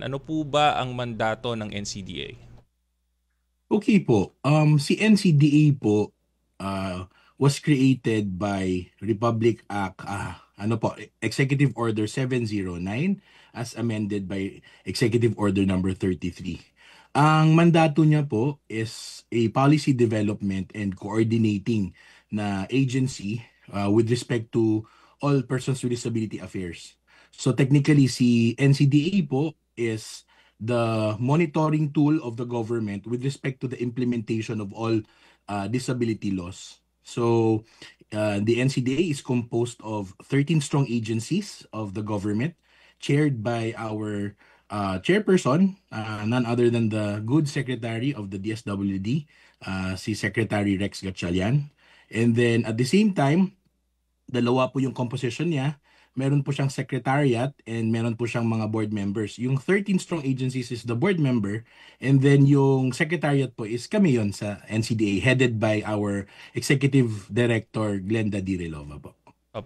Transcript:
Ano po ba ang mandato ng NCDA? Okay po. Si NCDA po was created by Republic Act Executive Order 709 as amended by Executive Order number 33. Ang mandato niya po is a policy development and coordinating na agency with respect to all persons with disability affairs. So technically si NCDA po is the monitoring tool of the government with respect to the implementation of all disability laws. So, the NCDA is composed of 13 strong agencies of the government, chaired by our chairperson, none other than the good secretary of the DSWD, si Secretary Rex Gatchalian. And then at the same time, dalawa po yung composition niya. Meron po siyang secretariat and meron po siyang mga board members. Yung 13 strong agencies is the board member and then yung secretariat po is kami yon sa NCDA headed by our executive director Glenda Dirilova po.